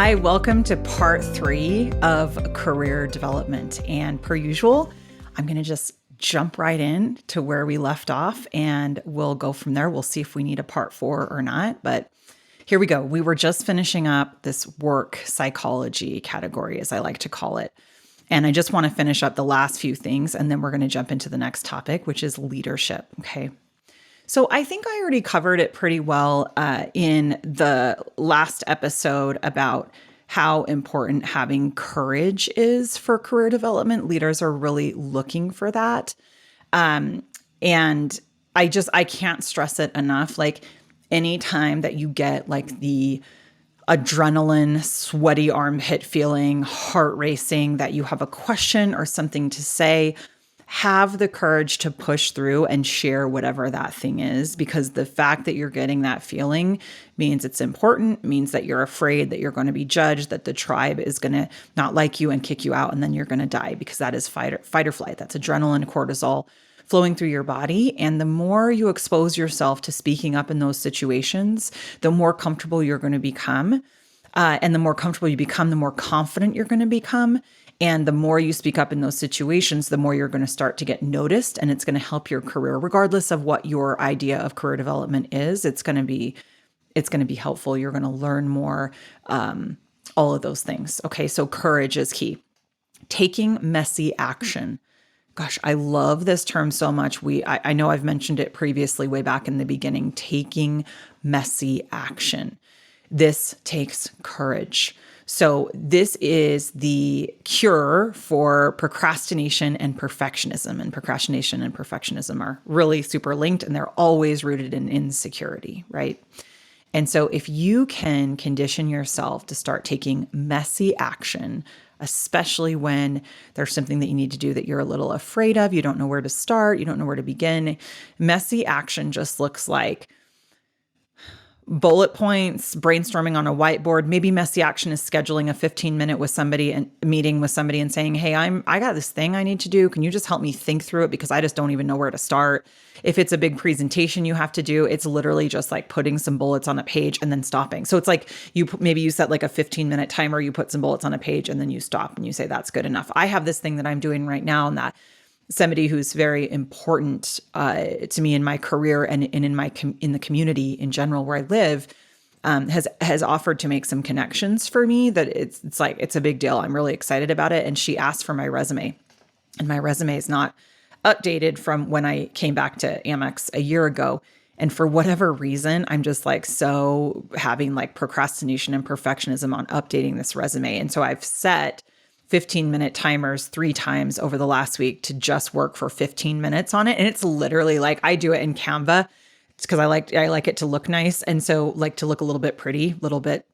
Hi, welcome to part 3 of career development. And per usual, I'm going to just jump right in to where we left off and we'll go from there. We'll see if we need a part 4 or not. But here we go. We were just finishing up this work psychology category, as I like to call it. And I just want to finish up the last few things, and then we're going to jump into the next topic, which is leadership. Okay. So I think I already covered it pretty well in the last episode about how important having courage is for career development. Leaders are really looking for that. And I can't stress it enough. Like anytime that you get like the adrenaline, sweaty armpit feeling, heart racing, that you have a question or something to say, have the courage to push through and share whatever that thing is, because the fact that you're getting that feeling means it's important, means that you're afraid that you're going to be judged, that the tribe is going to not like you and kick you out, and then you're going to die, because that is fight or flight. That's adrenaline, cortisol flowing through your body. And the more you expose yourself to speaking up in those situations, the more comfortable you're going to become. And the more comfortable you become, the more confident you're going to become. And the more you speak up in those situations, the more you're going to start to get noticed, and it's going to help your career, regardless of what your idea of career development is. It's going to be helpful. You're going to learn more, all of those things. Okay. So courage is key. Taking messy action. Gosh, I love this term so much. I know I've mentioned it previously way back in the beginning, taking messy action. This takes courage. So this is the cure for procrastination and perfectionism. And procrastination and perfectionism are really super linked, and they're always rooted in insecurity, right? And so if you can condition yourself to start taking messy action, especially when there's something that you need to do that you're a little afraid of, you don't know where to start, you don't know where to begin. Messy action just looks like bullet points, brainstorming on a whiteboard. Maybe messy action is scheduling a 15-minute with somebody and meeting with somebody and saying, "Hey, I got this thing I need to do. Can you just help me think through it? Because I just don't even know where to start." If it's a big presentation you have to do, it's literally just like putting some bullets on a page and then stopping. So it's like maybe you set like a 15-minute timer, you put some bullets on a page and then you stop and you say, "That's good enough." I have this thing that I'm doing right now, and that somebody who's very important to me in my career and in the community in general where I live has offered to make some connections for me. That it's a big deal. I'm really excited about it. And she asked for my resume, and my resume is not updated from when I came back to Amex a year ago. And for whatever reason, I'm just like so having like procrastination and perfectionism on updating this resume. And so I've set 15-minute timers 3 times over the last week to just work for 15 minutes on it. And it's literally like I do it in Canva. It's because I like it to look nice. And so like to look a little bit pretty, little bit,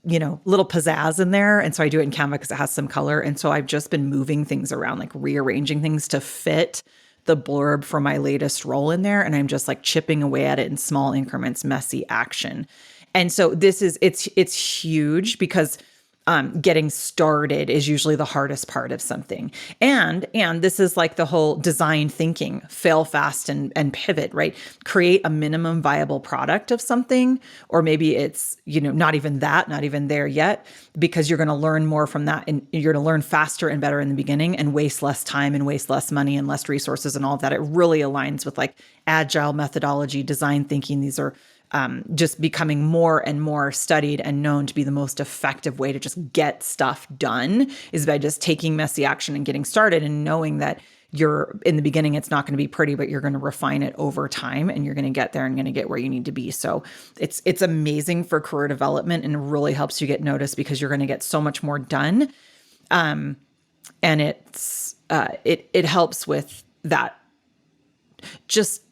little pizzazz in there. And so I do it in Canva because it has some color. And so I've just been moving things around, like rearranging things to fit the blurb for my latest role in there. And I'm just like chipping away at it in small increments, messy action. And so it's huge, because getting started is usually the hardest part of something. And this is like the whole design thinking, fail fast and pivot, right? Create a minimum viable product of something, or maybe it's, not even there yet, because you're going to learn more from that, and you're going to learn faster and better in the beginning and waste less time and waste less money and less resources and all of that. It really aligns with like agile methodology, design thinking. These are just becoming more and more studied and known to be the most effective way to just get stuff done, is by just taking messy action and getting started, and knowing that you're in the beginning, it's not going to be pretty, but you're going to refine it over time, and you're going to get there and going to get where you need to be. So it's amazing for career development, and it really helps you get noticed, because you're going to get so much more done. And it helps with that, just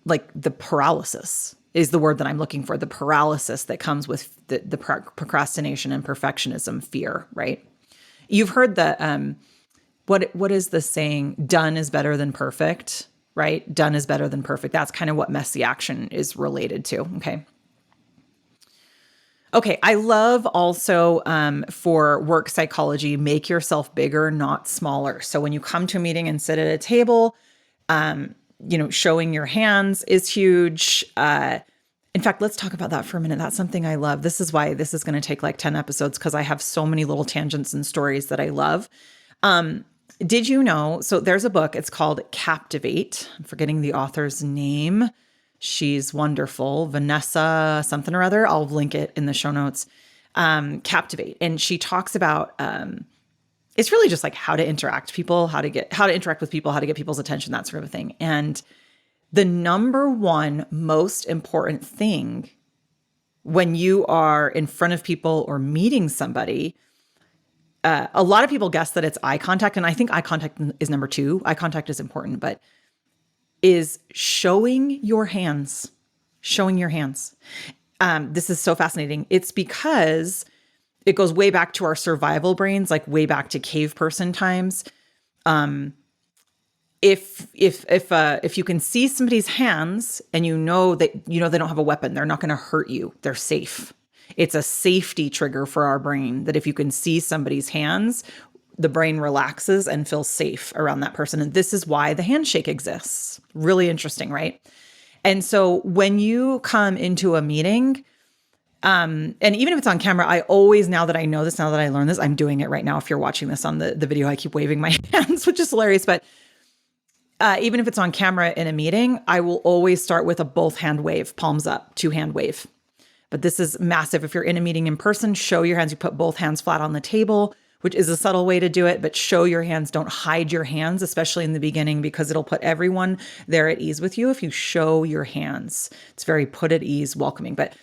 like the paralysis is the word that I'm looking for, the paralysis that comes with the procrastination and perfectionism fear, right? You've heard the, what is the saying? Done is better than perfect, right? Done is better than perfect. That's kind of what messy action is related to. Okay. I love also for work psychology, make yourself bigger, not smaller. So when you come to a meeting and sit at a table, showing your hands is huge. In fact, let's talk about that for a minute. That's something I love. This is why this is going to take like 10 episodes, because I have so many little tangents and stories that I love. Did you know? So there's a book, it's called Captivate. I'm forgetting the author's name. She's wonderful. Vanessa something or other. I'll link it in the show notes. Captivate. And she talks about, it's really just like how to interact people, how to interact with people, how to get people's attention, that sort of thing. And the number one most important thing when you are in front of people or meeting somebody, a lot of people guess that it's eye contact. And I think eye contact is number two. Eye contact is important, but is showing your hands. This is so fascinating. It's because it goes way back to our survival brains, like way back to cave person times. If you can see somebody's hands and you know they don't have a weapon, they're not going to hurt you. They're safe. It's a safety trigger for our brain that if you can see somebody's hands, the brain relaxes and feels safe around that person. And this is why the handshake exists. Really interesting, right? And so when you come into a meeting, and even if it's on camera, I always, now that I know this, now that I learned this, I'm doing it right now. If you're watching this on the video, I keep waving my hands, which is hilarious. But even if it's on camera in a meeting, I will always start with a both hand wave, palms up, 2-hand wave. But this is massive. If you're in a meeting in person, show your hands. You put both hands flat on the table, which is a subtle way to do it, but show your hands. Don't hide your hands, especially in the beginning, because it'll put everyone there at ease with you if you show your hands. It's very put at ease, welcoming. But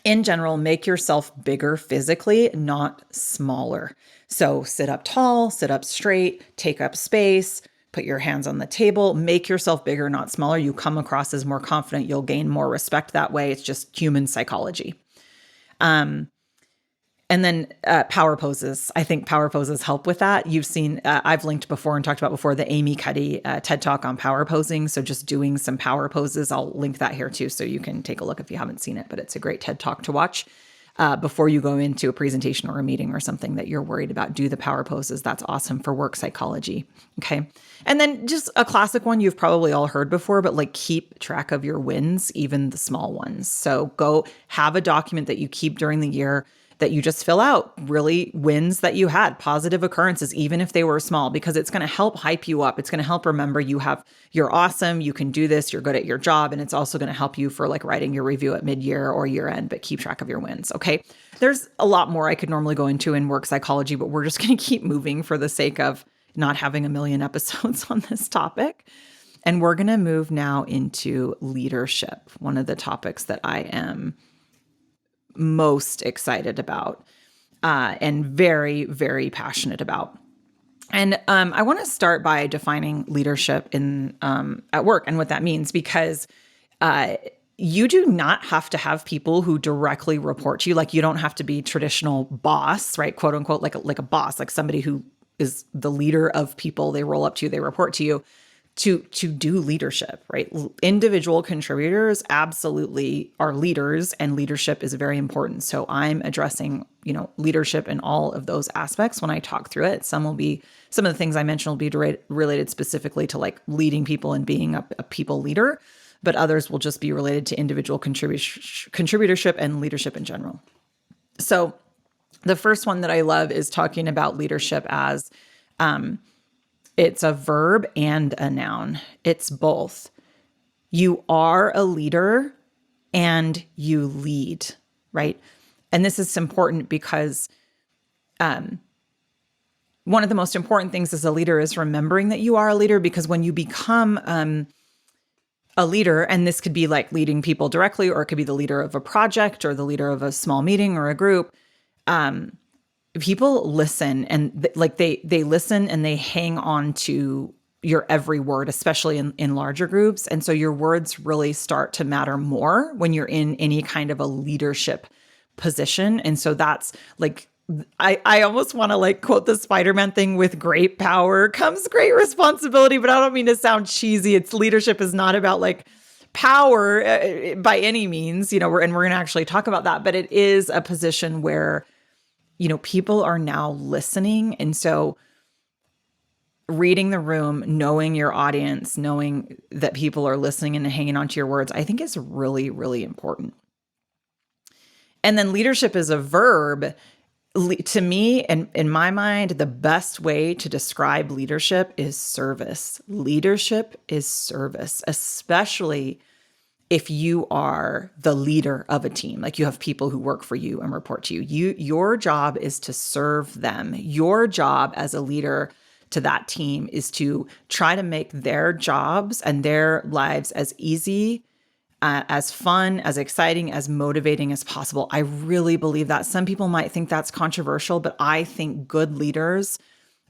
in general, make yourself bigger physically, not smaller. So sit up tall, sit up straight, take up space, put your hands on the table, make yourself bigger, not smaller. You come across as more confident. You'll gain more respect that way. It's just human psychology. And then power poses. I think power poses help with that. You've seen, I've linked before and talked about before the Amy Cuddy TED Talk on power posing. So just doing some power poses. I'll link that here too, so you can take a look if you haven't seen it, but it's a great TED Talk to watch. Before you go into a presentation or a meeting or something that you're worried about, do the power poses. That's awesome for work psychology. Okay. And then just a classic one you've probably all heard before, but like keep track of your wins, even the small ones. So go have a document that you keep during the year that you just fill out, really wins that you had, positive occurrences, even if they were small, because it's going to help hype you up. It's going to help remember you're awesome. You can do this. You're good at your job. And it's also going to help you for like writing your review at mid-year or year end, but keep track of your wins. Okay. There's a lot more I could normally go into in work psychology, but we're just going to keep moving for the sake of not having a million episodes on this topic. And we're going to move now into leadership, one of the topics that I am most excited about and very, very passionate about. And I want to start by defining leadership in at work and what that means, because you do not have to have people who directly report to you. Like you don't have to be traditional boss, right? Quote unquote, like a boss, like somebody who is the leader of people. They roll up to you, they report to you. To do leadership, right? Individual contributors absolutely are leaders, and leadership is very important. So I'm addressing, leadership in all of those aspects when I talk through it. Some of the things I mentioned will be related specifically to like leading people and being a people leader, but others will just be related to individual contributorship and leadership in general. So the first one that I love is talking about leadership as, it's a verb and a noun. It's both. You are a leader and you lead, right? And this is important because one of the most important things as a leader is remembering that you are a leader, because when you become a leader, and this could be like leading people directly, or it could be the leader of a project or the leader of a small meeting or a group, people listen, and they listen and they hang on to your every word, especially in larger groups. And so your words really start to matter more when you're in any kind of a leadership position. And so that's like, I almost want to like quote the Spider-Man thing, with great power comes great responsibility, but I don't mean to sound cheesy. Leadership is not about like power by any means, we're going to actually talk about that, but it is a position where people are now listening. And so reading the room, knowing your audience, knowing that people are listening and hanging on to your words, I think is really, really important. And then leadership is a verb. To me, and in my mind, the best way to describe leadership is service. Leadership is service, especially if you are the leader of a team, like you have people who work for you and report to you. Your job is to serve them. Your job as a leader to that team is to try to make their jobs and their lives as easy, as fun, as exciting, as motivating as possible. I really believe that. Some people might think that's controversial, but I think good leaders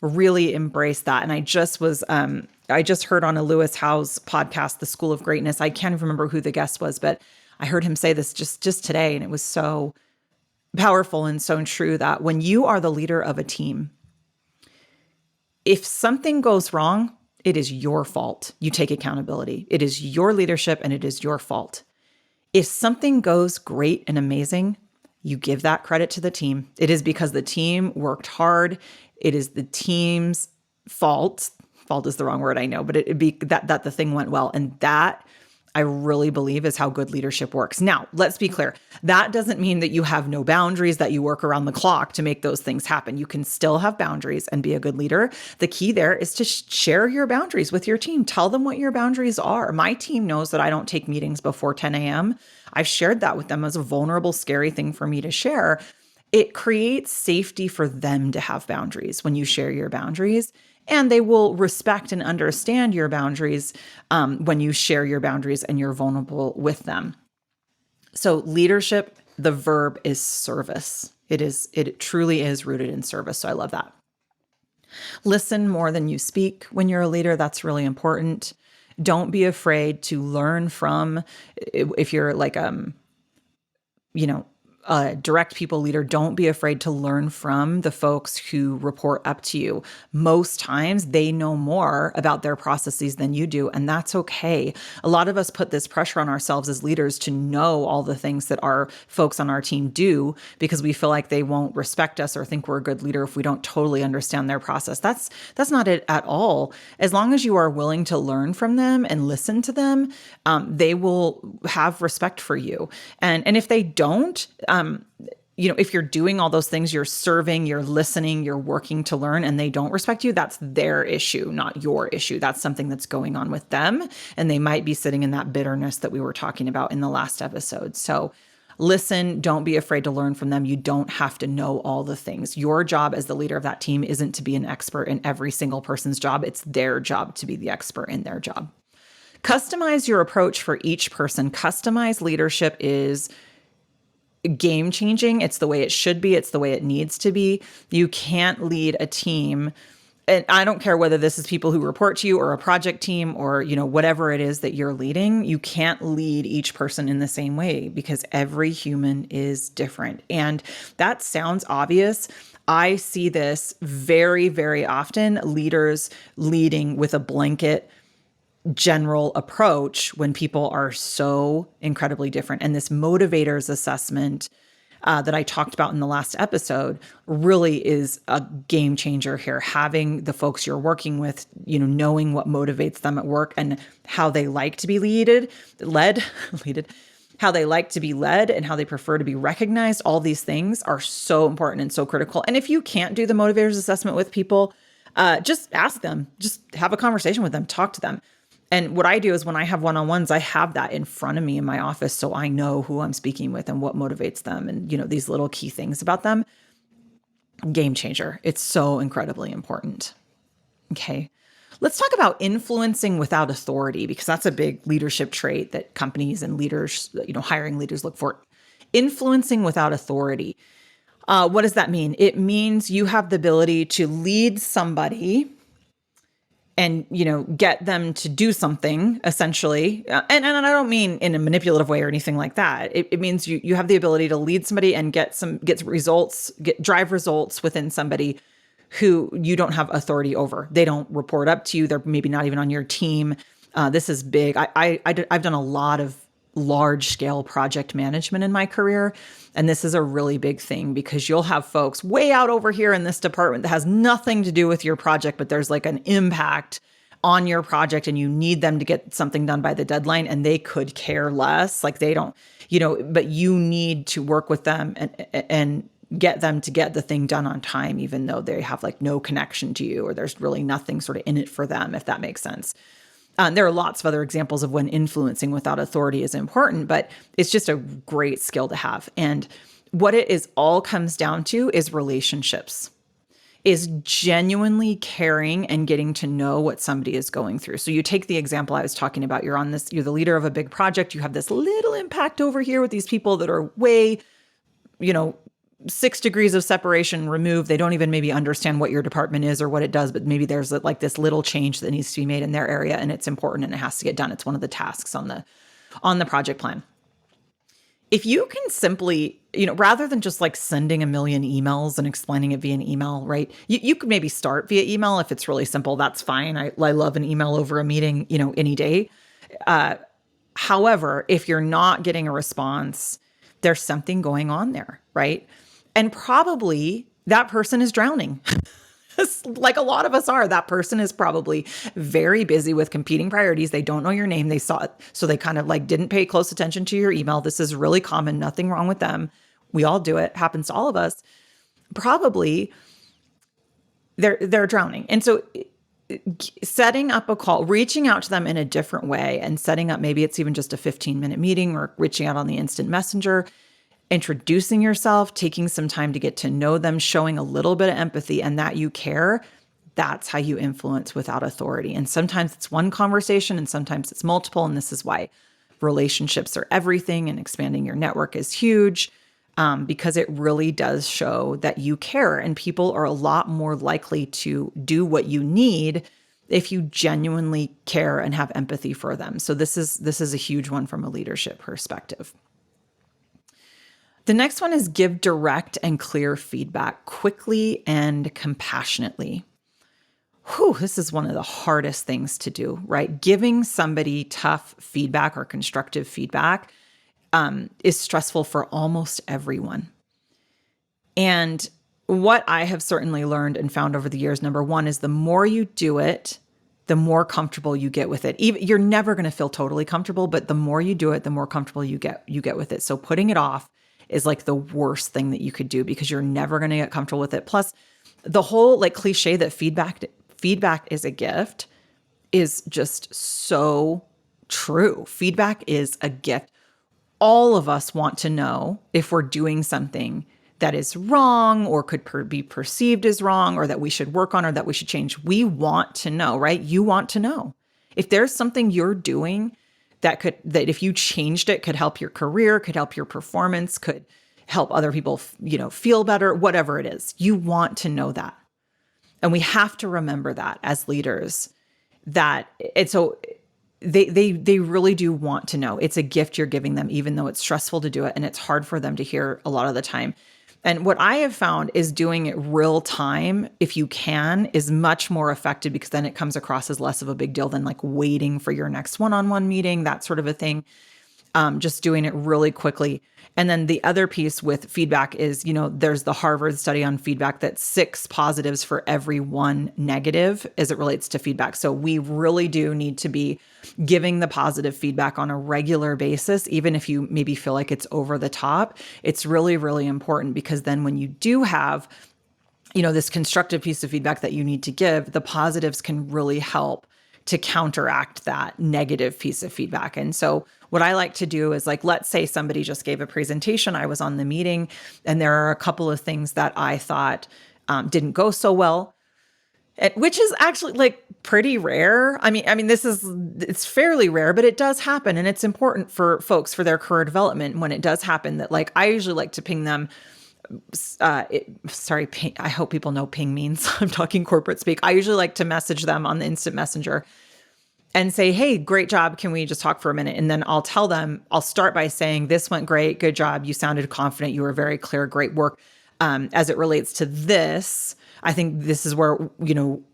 really embrace that. And I just heard on a Lewis Howes podcast, The School of Greatness. I can't even remember who the guest was, but I heard him say this just today, and it was so powerful and so true that when you are the leader of a team, if something goes wrong, it is your fault. You take accountability. It is your leadership and it is your fault. If something goes great and amazing, you give that credit to the team. It is because the team worked hard. It is the team's fault. Fault is the wrong word, I know, but it'd be that the thing went well. And that, I really believe, is how good leadership works. Now, let's be clear. That doesn't mean that you have no boundaries, that you work around the clock to make those things happen. You can still have boundaries and be a good leader. The key there is to share your boundaries with your team. Tell them what your boundaries are. My team knows that I don't take meetings before 10 a.m. I've shared that with them as a vulnerable, scary thing for me to share. It creates safety for them to have boundaries when you share your boundaries. And they will respect and understand your boundaries when you share your boundaries and you're vulnerable with them. So leadership, the verb is service. It truly is rooted in service. So I love that. Listen more than you speak when you're a leader. That's really important. Don't be afraid to learn from, if you're like, a direct people leader, don't be afraid to learn from the folks who report up to you. Most times they know more about their processes than you do, and that's okay. A lot of us put this pressure on ourselves as leaders to know all the things that our folks on our team do because we feel like they won't respect us or think we're a good leader if we don't totally understand their process. That's not it at all. As long as you are willing to learn from them and listen to them, they will have respect for you. And if they don't, if you're doing all those things, you're serving, you're listening, you're working to learn, and they don't respect you, that's their issue, not your issue. That's something that's going on with them. And they might be sitting in that bitterness that we were talking about in the last episode. So listen, don't be afraid to learn from them. You don't have to know all the things. Your job as the leader of that team isn't to be an expert in every single person's job. It's their job to be the expert in their job. Customize your approach for each person. Customized leadership is game changing. It's the way it should be. It's the way it needs to be. You can't lead a team. And I don't care whether this is people who report to you or a project team or, whatever it is that you're leading, you can't lead each person in the same way because every human is different. And that sounds obvious. I see this very, very often, leaders leading with a blanket general approach when people are so incredibly different. And this motivators assessment that I talked about in the last episode really is a game changer here. Having the folks you're working with, knowing what motivates them at work and how they like to be led, how they like to be led and how they prefer to be recognized. All these things are so important and so critical. And if you can't do the motivators assessment with people, just ask them, just have a conversation with them, talk to them. And what I do is when I have one-on-ones, I have that in front of me in my office so I know who I'm speaking with and what motivates them and, these little key things about them. Game changer. It's so incredibly important. Okay. Let's talk about influencing without authority because that's a big leadership trait that companies and leaders, hiring leaders look for. Influencing without authority. What does that mean? It means you have the ability to lead somebody and, get them to do something essentially. And I don't mean in a manipulative way or anything like that. It means you have the ability to lead somebody and drive results within somebody who you don't have authority over. They don't report up to you. They're maybe not even on your team. This is big. I've done a lot of large scale project management in my career. And this is a really big thing because you'll have folks way out over here in this department that has nothing to do with your project, but there's like an impact on your project and you need them to get something done by the deadline and they could care less. Like they don't, but you need to work with them and get them to get the thing done on time, even though they have like no connection to you or there's really nothing sort of in it for them, if that makes sense. There are lots of other examples of when influencing without authority is important, but it's just a great skill to have. And what it is all comes down to is relationships, is genuinely caring and getting to know what somebody is going through. So you take the example I was talking about, you're the leader of a big project, you have this little impact over here with these people that are way, 6 degrees of separation removed. They don't even maybe understand what your department is or what it does, but maybe there's like this little change that needs to be made in their area and it's important and it has to get done. It's one of the tasks on the project plan. If you can simply, rather than just like sending a million emails and explaining it via an email, right? You could maybe start via email if it's really simple. That's fine. I love an email over a meeting, any day. However, if you're not getting a response, there's something going on there, right? And probably that person is drowning. Like a lot of us are. That person is probably very busy with competing priorities. They don't know your name. They saw it. So they kind of like didn't pay close attention to your email. This is really common. Nothing wrong with them. We all do it. Happens to all of us. Probably they're drowning. And so setting up a call, reaching out to them in a different way and setting up, maybe it's even just a 15-minute meeting or reaching out on the instant messenger, introducing yourself, taking some time to get to know them, showing a little bit of empathy and that you care, that's how you influence without authority. And sometimes it's one conversation and sometimes it's multiple. And this is why relationships are everything and expanding your network is huge, because it really does show that you care and people are a lot more likely to do what you need if you genuinely care and have empathy for them. So this is a huge one from a leadership perspective. The next one is give direct and clear feedback quickly and compassionately. This is one of the hardest things to do, right? Giving somebody tough feedback or constructive feedback is stressful for almost everyone. And what I have certainly learned and found over the years, number one, is the more you do it, the more comfortable you get with it. You're never going to feel totally comfortable, but the more you do it, the more comfortable you get with it. So putting it off is like the worst thing that you could do because you're never going to get comfortable with it. Plus, the whole like cliche that feedback is a gift is just so true. Feedback is a gift. All of us want to know if we're doing something that is wrong or could be perceived as wrong or that we should work on or that we should change. We want to know, right? You want to know. If there's something you're doing that if you changed it could help your career, could help your performance, could help other people, feel better, whatever it is. You want to know that. And we have to remember that as leaders, so they really do want to know. It's a gift you're giving them, even though it's stressful to do it and it's hard for them to hear a lot of the time. And what I have found is doing it real time, if you can, is much more effective because then it comes across as less of a big deal than like waiting for your next one-on-one meeting, that sort of a thing. Just doing it really quickly. And then the other piece with feedback is, there's the Harvard study on feedback that's 6 positives for every 1 negative as it relates to feedback. So we really do need to be giving the positive feedback on a regular basis, even if you maybe feel like it's over the top. It's really, really important because then when you do have, this constructive piece of feedback that you need to give, the positives can really help to counteract that negative piece of feedback. And so what I like to do is like, let's say somebody just gave a presentation, I was on the meeting, and there are a couple of things that I thought didn't go so well, which is actually like pretty rare. I mean, it's fairly rare, but it does happen. And it's important for folks for their career development when it does happen that like, I usually like to ping them. Ping, I hope people know ping means. I'm talking corporate speak. I usually like to message them on the instant messenger and say, hey, great job. Can we just talk for a minute? And then I'll tell them, I'll start by saying, this went great. Good job. You sounded confident. You were very clear. Great work. As it relates to this, I think this is where,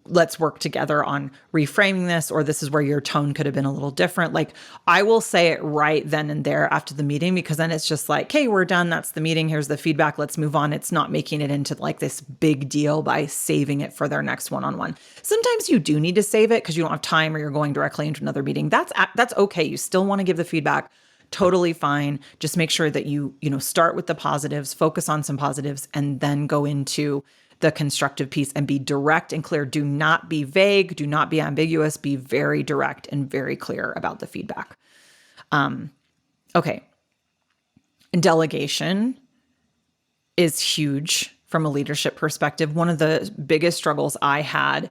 let's work together on reframing this, or this is where your tone could have been a little different. Like, I will say it right then and there after the meeting, because then it's just like, hey, we're done. That's the meeting. Here's the feedback. Let's move on. It's not making it into like this big deal by saving it for their next one-on-one. Sometimes you do need to save it because you don't have time or you're going directly into another meeting. That's okay. You still want to give the feedback. Totally fine. Just make sure that you start with the positives, focus on some positives, and then go into the constructive piece and be direct and clear. Do not be vague. Do not be ambiguous. Be very direct and very clear about the feedback. Okay. Delegation is huge from a leadership perspective. One of the biggest struggles I had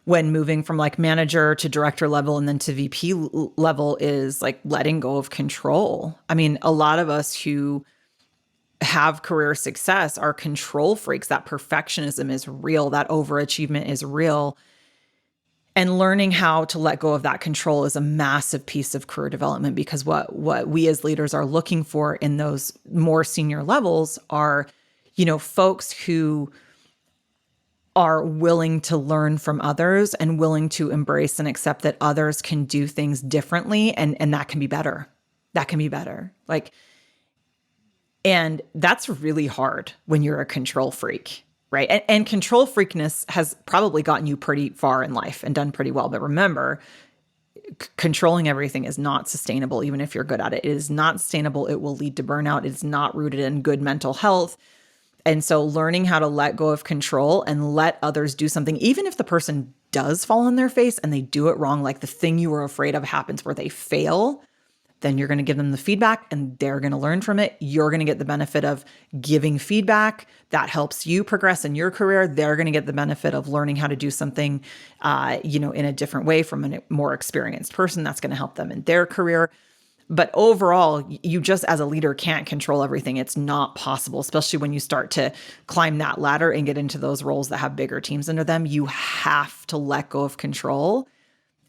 when moving from like manager to director level and then to VP level is like letting go of control. I mean, a lot of us who have career success are control freaks. That perfectionism is real. That overachievement is real. And learning how to let go of that control is a massive piece of career development, because what we as leaders are looking for in those more senior levels are, folks who are willing to learn from others and willing to embrace and accept that others can do things differently, and that can be better. That can be better. And that's really hard when you're a control freak, right? And control freakness has probably gotten you pretty far in life and done pretty well. But remember, controlling everything is not sustainable, even if you're good at it. It is not sustainable. It will lead to burnout. It's not rooted in good mental health. And so learning how to let go of control and let others do something, even if the person does fall on their face and they do it wrong, like the thing you were afraid of happens where they fail, then you're going to give them the feedback and they're going to learn from it. You're going to get the benefit of giving feedback that helps you progress in your career. They're going to get the benefit of learning how to do something, in a different way from a more experienced person. That's going to help them in their career. But overall, you just as a leader can't control everything. It's not possible, especially when you start to climb that ladder and get into those roles that have bigger teams under them. You have to let go of control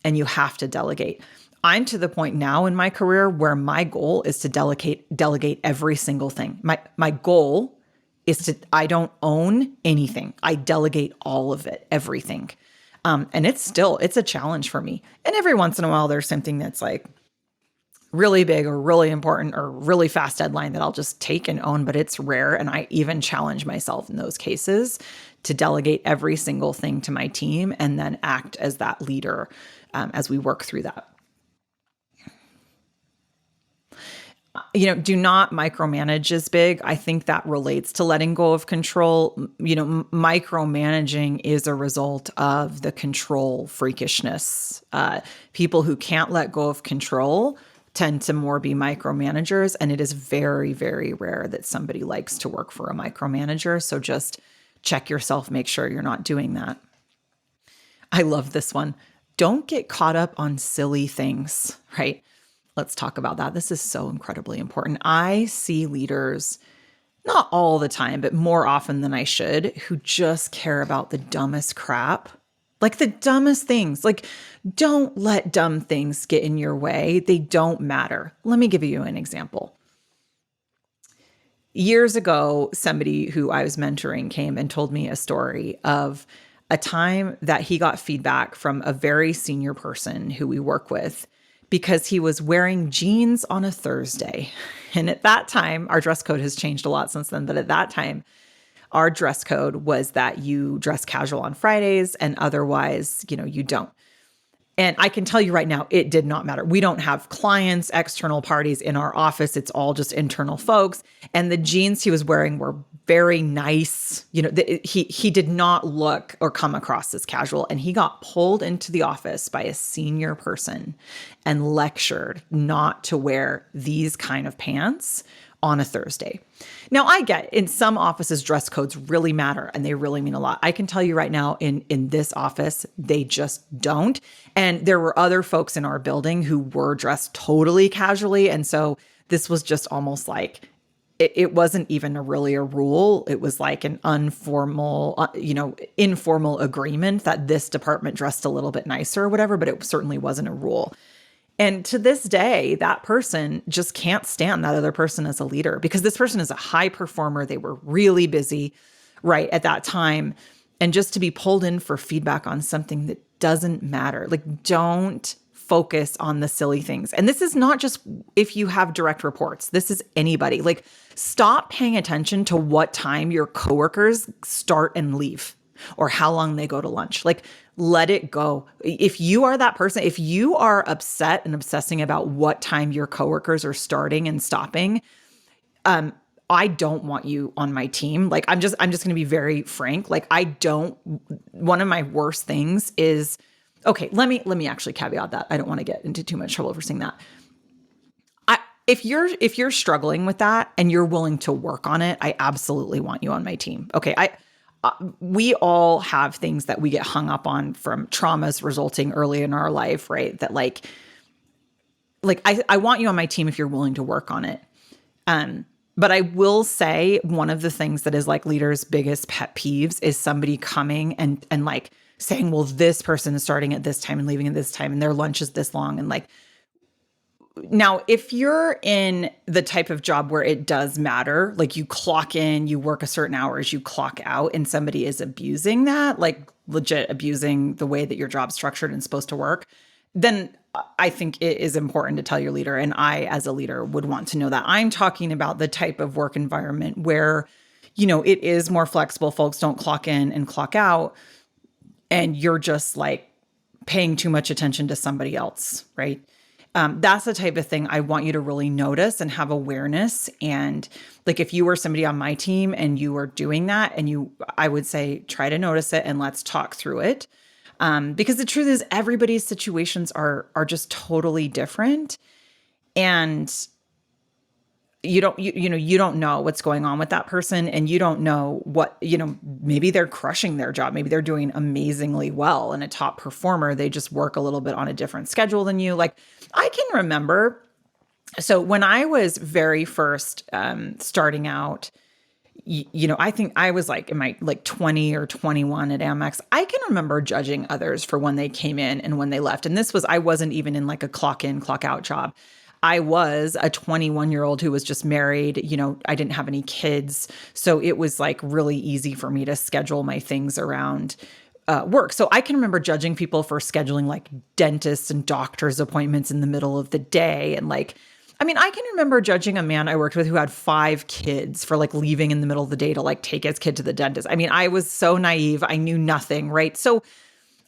and you have to delegate. I'm to the point now in my career where my goal is to delegate every single thing. My goal is I don't own anything. I delegate all of it, everything. And it's a challenge for me. And every once in a while, there's something that's like really big or really important or really fast deadline that I'll just take and own, but it's rare. And I even challenge myself in those cases to delegate every single thing to my team and then act as that leader as we work through that. Do not micromanage is big. I think that relates to letting go of control. Micromanaging is a result of the control freakishness. People who can't let go of control tend to more be micromanagers. And it is very, very rare that somebody likes to work for a micromanager. So just check yourself, make sure you're not doing that. I love this one. Don't get caught up on silly things, right? Let's talk about that. This is so incredibly important. I see leaders, not all the time, but more often than I should, who just care about the dumbest crap. Like the dumbest things. Like, don't let dumb things get in your way. They don't matter. Let me give you an example. Years ago, somebody who I was mentoring came and told me a story of a time that he got feedback from a very senior person who we work with because he was wearing jeans on a Thursday. And at that time, our dress code has changed a lot since then, but at that time, our dress code was that you dress casual on Fridays and otherwise, you don't. And I can tell you right now, it did not matter. We don't have clients, external parties in our office. It's all just internal folks. And the jeans he was wearing were very nice. He did not look or come across as casual. And he got pulled into the office by a senior person and lectured not to wear these kind of pants on a Thursday. Now, I get in some offices, dress codes really matter and they really mean a lot. I can tell you right now in this office, they just don't. And there were other folks in our building who were dressed totally casually. And so this was just almost like, it wasn't even really a rule. It was like an informal agreement that this department dressed a little bit nicer or whatever, but it certainly wasn't a rule. And to this day, that person just can't stand that other person as a leader because this person is a high performer. They were really busy right at that time. and just to be pulled in for feedback on something that doesn't matter. Like, don't focus on the silly things. And this is not just if you have direct reports. This is anybody. Like, stop paying attention to what time your coworkers start and leave or how long they go to lunch. Like, let it go. If you are that person, if you are upset and obsessing about what time your coworkers are starting and stopping, I don't want you on my team. Like, I'm just going to be very frank. Like, one of my worst things is, okay, let me actually caveat that. I don't want to get into too much trouble for saying that. If you're struggling with that and you're willing to work on it, I absolutely want you on my team. Okay. We all have things that we get hung up on from traumas resulting early in our life, right? That like I want you on my team if you're willing to work on it. But I will say one of the things that is like leaders' biggest pet peeves is somebody coming and like saying, well, this person is starting at this time and leaving at this time and their lunch is this long. And like, now, if you're in the type of job where it does matter, like you clock in, you work a certain hours, you clock out, and somebody is abusing that, like legit abusing the way that your job's structured and supposed to work, then I think it is important to tell your leader. And I, as a leader, would want to know that. I'm talking about the type of work environment where, it is more flexible. Folks don't clock in and clock out, and you're just like paying too much attention to somebody else, right? That's the type of thing I want you to really notice and have awareness. And like, if you were somebody on my team and you were doing that, and I would say, try to notice it and let's talk through it. Because the truth is everybody's situations are just totally different. And you don't know what's going on with that person, and you don't know what, maybe they're crushing their job. Maybe they're doing amazingly well and a top performer. They just work a little bit on a different schedule than you. Like, I can remember, so when I was very first starting out, I think I was like in my like 20 or 21 at Amex. I can remember judging others for when they came in and when they left. And I wasn't even in like a clock in, clock out job. I was a 21-year-old who was just married. I didn't have any kids. So it was like really easy for me to schedule my things around work. So I can remember judging people for scheduling like dentists and doctor's appointments in the middle of the day. And like, I can remember judging a man I worked with who had 5 kids for like leaving in the middle of the day to like take his kid to the dentist. I was so naive. I knew nothing, right? So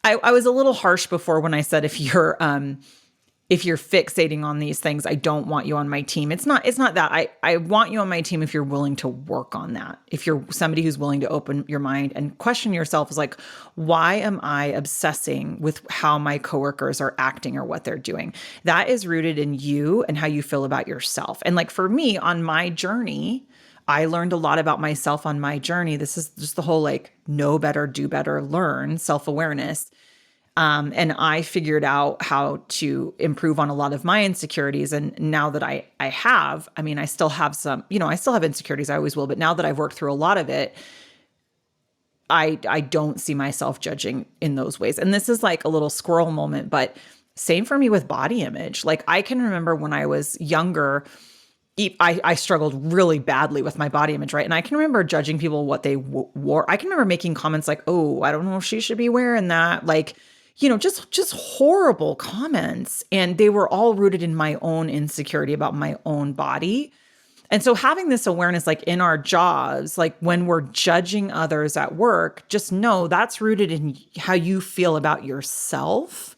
I was a little harsh before when I said, if you're fixating on these things, I don't want you on my team. It's not that. I want you on my team if you're willing to work on that. If you're somebody who's willing to open your mind and question yourself, is like, why am I obsessing with how my coworkers are acting or what they're doing? That is rooted in you and how you feel about yourself. And like for me on my journey, I learned a lot about myself on my journey. This is just the whole like know better, do better, learn, self-awareness. And I figured out how to improve on a lot of my insecurities. And now that I have, I still have some, I still have insecurities. I always will. But now that I've worked through a lot of it, I don't see myself judging in those ways. And this is like a little squirrel moment, but same for me with body image. Like I can remember when I was younger, I struggled really badly with my body image, right? And I can remember judging people what they wore. I can remember making comments like, oh, I don't know if she should be wearing that. Like, just horrible comments. And they were all rooted in my own insecurity about my own body. And so having this awareness, like in our jobs, like when we're judging others at work, just know that's rooted in how you feel about yourself.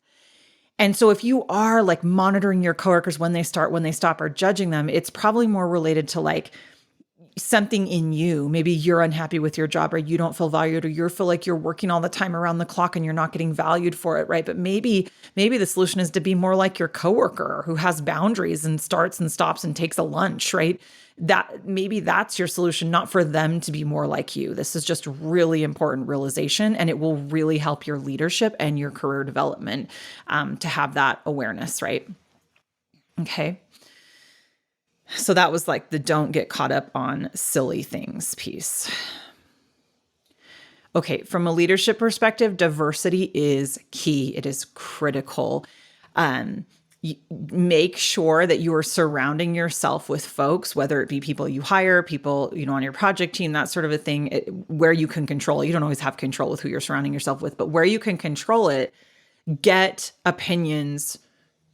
And so if you are like monitoring your coworkers when they start, when they stop, or judging them, it's probably more related to like something in you. Maybe you're unhappy with your job, or you don't feel valued, or you feel like you're working all the time around the clock and you're not getting valued for it, right? But maybe the solution is to be more like your coworker who has boundaries and starts and stops and takes a lunch, right? Maybe that's your solution, not for them to be more like you. This is just really important realization, and it will really help your leadership and your career development to have that awareness, right? Okay. So that was like the don't get caught up on silly things piece. Okay, from a leadership perspective, diversity is key. It is critical. make sure that you are surrounding yourself with folks, whether it be people you hire, people, on your project team, that sort of a thing, where you can control it. You don't always have control with who you're surrounding yourself with, but where you can control it, get opinions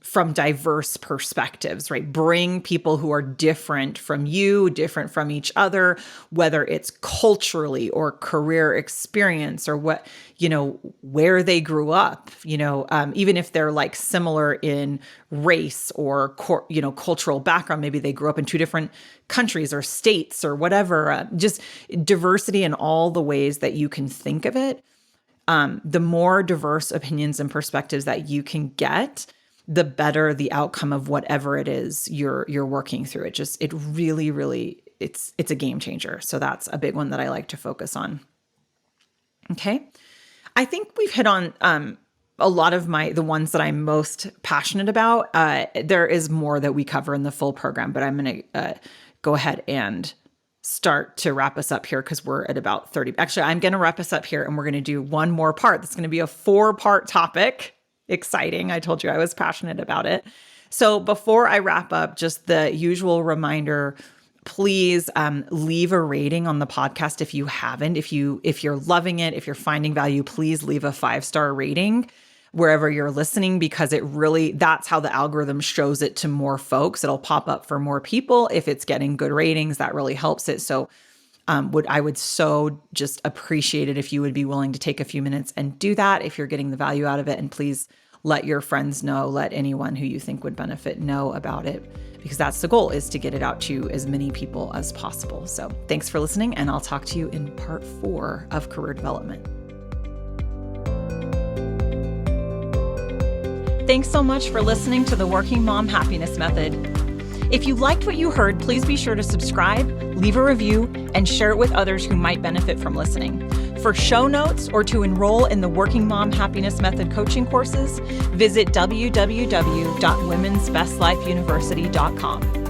from diverse perspectives, right? Bring people who are different from you, different from each other, whether it's culturally or career experience or what, where they grew up, even if they're like similar in race or, cultural background, maybe they grew up in two different countries or states or whatever, just diversity in all the ways that you can think of it. The more diverse opinions and perspectives that you can get, the better the outcome of whatever it is you're working through. It really, really, it's a game changer. So that's a big one that I like to focus on. Okay. I think we've hit on a lot of the ones that I'm most passionate about. There is more that we cover in the full program, but I'm going to go ahead and start to wrap us up here because we're at about 30. Actually, I'm going to wrap us up here and we're going to do one more part. That's going to be a 4-part topic. Exciting. I told you I was passionate about it. So before I wrap up, just the usual reminder, please leave a rating on the podcast if you haven't. If you're loving it, if you're finding value, please leave a 5-star rating wherever you're listening, because that's how the algorithm shows it to more folks. It'll pop up for more people. If it's getting good ratings, that really helps it. So I would so just appreciate it if you would be willing to take a few minutes and do that if you're getting the value out of it. And please let your friends know, let anyone who you think would benefit know about it, because that's the goal, is to get it out to as many people as possible. So thanks for listening, and I'll talk to you in part 4 of Career Development. Thanks so much for listening to the Working Mom Happiness Method. If you liked what you heard, please be sure to subscribe, leave a review, and share it with others who might benefit from listening. For show notes or to enroll in the Working Mom Happiness Method coaching courses, visit www.womensbestlifeuniversity.com.